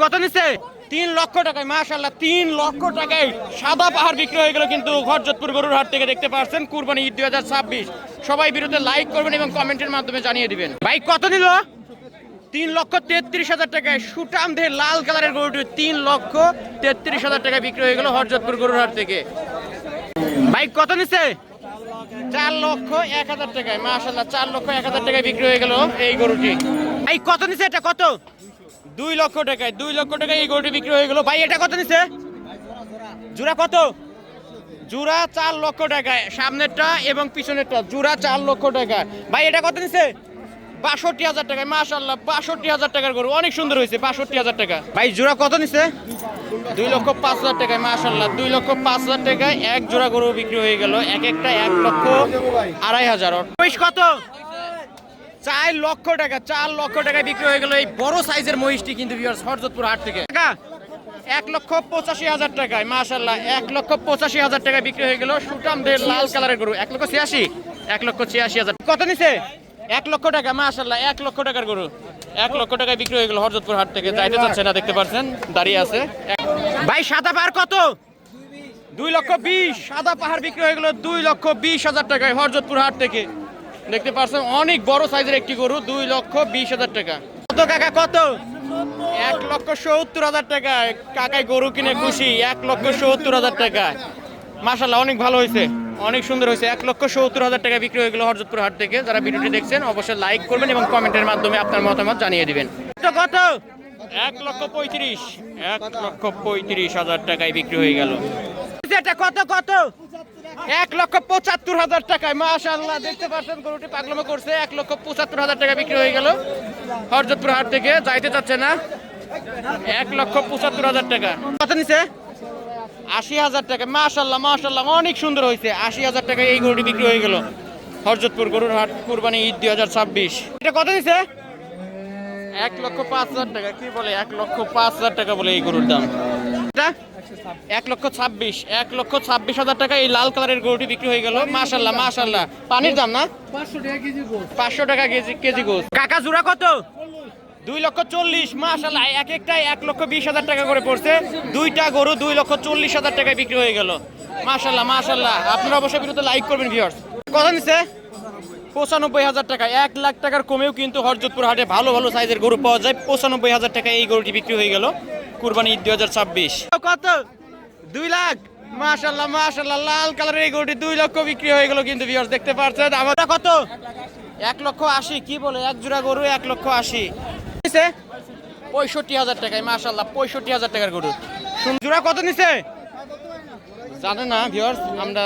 কত নিছে? 3 লক্ষ টাকায় মাশাআল্লাহ 3 লক্ষ টাকায় সাদা পাহাড় বিক্রি হয়ে গেল কিন্তু হযরতপুর গরুর হাট থেকে দেখতে পাচ্ছেন কুরবানি ঈদ 2026। সবাই ভিডিওতে লাইক করবেন এবং কমেন্টের মাধ্যমে জানিয়ে দিবেন। ভাই কত নিল? 3,33,000 টাকায় সুটামদের লাল কালারের গরুটি 3,33,000 টাকায় বিক্রি হয়ে গেল হযরতপুর গরুর হাট থেকে। ভাই কত নিছে? 4,01,000 টাকায় মাশাআল্লাহ 4,01,000 টাকায় বিক্রি হয়ে গেল এই গরুটি। ভাই কত নিছে? এটা কত? 2 লক্ষ টাকায় 2 লক্ষ টাকায় এই গরুটি বিক্রি হয়ে গেল। ভাই এটা কত নিছে? জোড়া কত? জোড়া 4 লক্ষ টাকায়, সামনেরটা এবং পিছনেরটা জোড়া 4 লক্ষ টাকা। ভাই এটা কত নিছে? 62,000 টাকায় মাশাআল্লাহ 62,000 টাকার গরু, অনেক সুন্দর হয়েছে 62,000 টাকা। ভাই জোড়া কত নিছে? 2,05,000 টাকায় মাশাআল্লাহ 2,05,000 টাকায় এক জোড়া গরু বিক্রি হয়ে গেল, এক একটা 1,02,500। মহিষ কত? 4 লক্ষ টাকা 4 লক্ষ টাকায় বিক্রি হয়ে গেল এই বড় সাইজের মহিষটি কিন্তু ভিউয়ার্স হযরতপুর হাট থেকে। 1,85,000 টাকায় মাশাআল্লাহ 1,85,000 টাকায় বিক্রি হয়ে গেল সুটামদের লাল কালারের গরু। 1,86,000 1,86,000 কত নিছে? 1 লক্ষ টাকা মাশাআল্লাহ 1 লক্ষ টাকার গরু 1 লক্ষ টাকায় বিক্রি হয়ে গেল হযরতপুর হাট থেকে। যাইতে চাচ্ছে না, দেখতে পাচ্ছেন দাঁড়িয়ে আছে। ভাই সাদা পাহাড় কত? 2,20,000 সাদা পাহাড় বিক্রি হয়ে গেল 2,20,000 টাকায় হযরতপুর হাট থেকে। দেখতে পাচ্ছেন অনেক বড় সাইজের একটি গরু 2,20,000 টাকা। কত কাকা কত? 1,70,000 টাকায় কাকাই গরু কিনে খুশি 1,70,000 টাকা মাশাআল্লাহ অনেক ভালো হয়েছে, অনেক সুন্দর হয়েছে। 1,70,000 টাকা বিক্রি হয়ে গেল হযরতপুর হাট থেকে। যারা ভিডিওটি দেখছেন অবশ্যই লাইক করবেন এবং কমেন্টের মাধ্যমে আপনার মতামত জানিয়ে দিবেন। কত? 1,35,000 টাকায় বিক্রি হয়ে গেল। এটা কত কত? 1,75,000 টাকায় মাশাআল্লাহ দেখতে পাচ্ছেন গরুটি পাগলামো করছে 1,75,000 টাকা বিক্রি হয়ে গেল হযরতপুর হাট থেকে। যাইতে চাচ্ছে না 1,75,000 টাকা। কত নিছে? 80,000 টাকা মাশাআল্লাহ মাশাআল্লাহ অনেক সুন্দর হয়েছে 80,000 টাকায় এই গরুটি বিক্রি হয়ে গেল হযরতপুর গরুর হাট কুরবানি ঈদ 2026। এটা কত নিছে? 1,05,000 টাকা। কি বলে 1,05,000 টাকা বলে এই গরুর দাম। এটা 1,26,000 টাকা এই লাল কালারের গরুটি বিক্রি হয়ে গেল মাশাআল্লাহ মাশাআল্লাহ। পানির দাম না 500 টাকা কেজি গোস। কাকা জোড়া কত? 2,40,000 মাশাআল্লাহ এক একটাই 1,20,000 টাকা করে পড়ছে। দুইটা গরু 2,40,000 টাকায় বিক্রি হয়ে গেল মাশাআল্লাহ মাশাআল্লাহ। আপনারা অবশ্যই ভিডিওতে লাইক করবেন ভিউয়ার্স। কত নিছে? 95,000 টাকা। 1 লাখ টাকার কমেও কিন্তু হযরতপুর হাটে ভালো ভালো সাইজের গরু পাওয়া যায়। 95,000 টাকা এই গরুটি বিক্রি হয়ে গেল কুরবানি ঈদ 2026। কত? 2 লাখ মাশাআল্লাহ মাশাআল্লাহ লাল কালারের এই গরুটি 2 লক্ষ বিক্রি হয়ে গেল কিন্তু ভিউয়ার্স দেখতে পাচ্ছেন। আমরা কত? 1,80,000 কি বলে এক জোড়া গরু 1,80,000 নিছে 65,000 টাকায় মাশাআল্লাহ 65,000 টাকার গরু। জোড়া কত নিছে জানেন না ভিউয়ার্স, আমরা